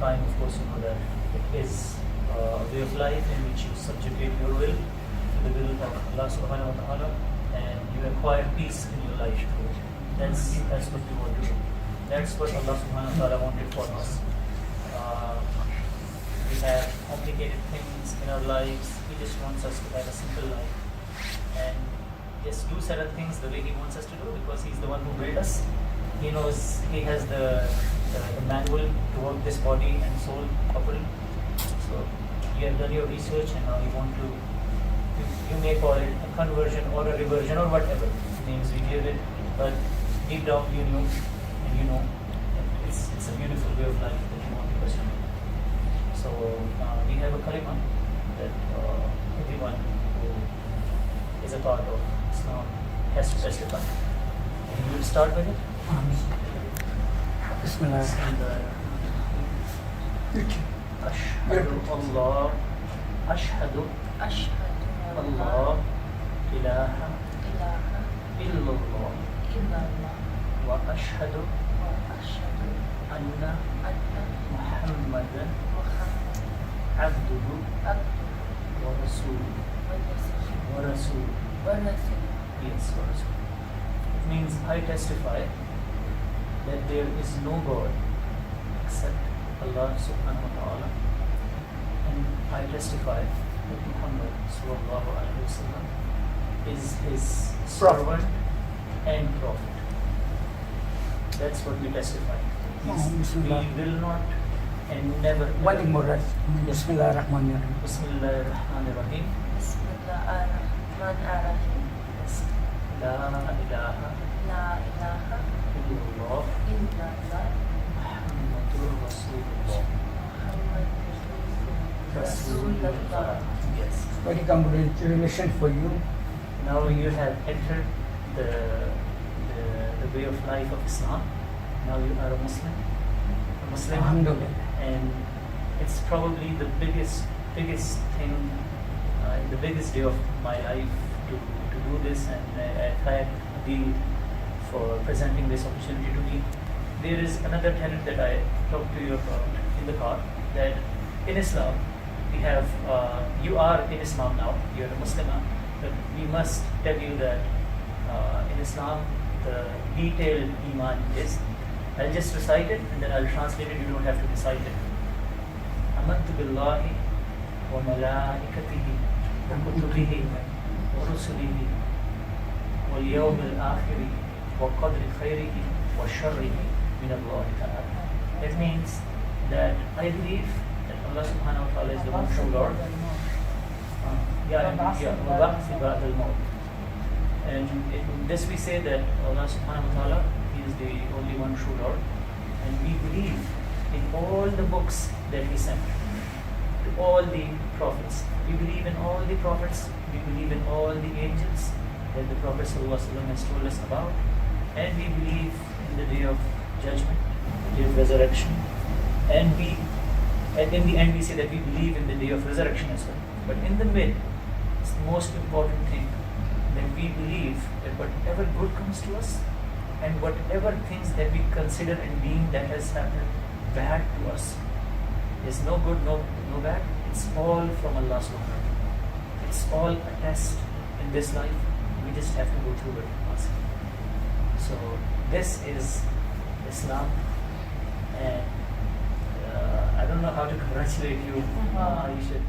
time, of course, you know that it is a way of life in which you subjugate your will to the will of Allah subhanahu wa ta'ala, and you acquire peace in your life. That's what we want to do. That's what Allah subhanahu wa ta'ala wanted for us. We have complicated things in our lives. He just wants us to have a simple life and just do certain things the way He wants us to do, because He's the one who built us. He knows, He has the manual to work this body and soul coupled. So you have done your research, and now you want to, you may call it a conversion or a reversion or whatever names we give it, but deep down you know, and you know it's a beautiful way of life that you want to pursue. So we have a kalima that everyone who is a part of Islam has to testify. You will start with it. Bismillah. Ashhadu Allah, ashhadu Allah ilaha illallah wa ashhadu anna Muhammadan abduhu wa rasuluhu. Yes, wa rasuluhu. It means I testify that there is no God except Allah subhanahu wa ta'ala, and I testify that Muhammad sallallahu alaihi wasallam is His servant and prophet. That's what we testify. We will not and never. One more right. Bismillahirrahmanirrahim. Bismillahirrahmanirrahim. Bismillahirrahmanirrahim. Yes. La ilaha illallah Muhammadur Rasulullah. Yes. Very congratulations for you. Now you have entered the way of life of Islam. Now you are a Muslim. Alhamdulillah. And it's probably the biggest thing, the biggest day of my life to do this, and I thank Adil for presenting this opportunity to me. There is another tenet that I talked to you about in the car, that in Islam we have, you are in Islam now, you are a Muslimah, but we must tell you that in Islam the detailed Iman is, I'll just recite it and then I'll translate it, you don't have to recite it. Amantu billahi wa malaikatihi wa kutubihi wa rusulihi wal yawm al-akhiri wa qadri khairihi wa sharrihi min Allah ta'ala. That means that I believe that Allah subhanahu wa ta'ala is the one true Lord. And in this we say that Allah subhanahu wa ta'ala is the only one true Lord, and we believe in all the books that He sent to all the prophets. We believe in all the prophets, we believe in all the angels that the Prophet ﷺ has told us about, and we believe in the day of judgment, the day of resurrection, and in the end we say that we believe in the day of resurrection as well. But in the mid, it's the most important thing, that we believe that whatever good comes to us, and whatever things that we consider and deem that has happened bad to us, is no good, no bad. It's all from Allah subhanahu wa ta'ala. It's all a test in this life. We just have to go through it. So this is Islam, and I don't know how to congratulate you. You should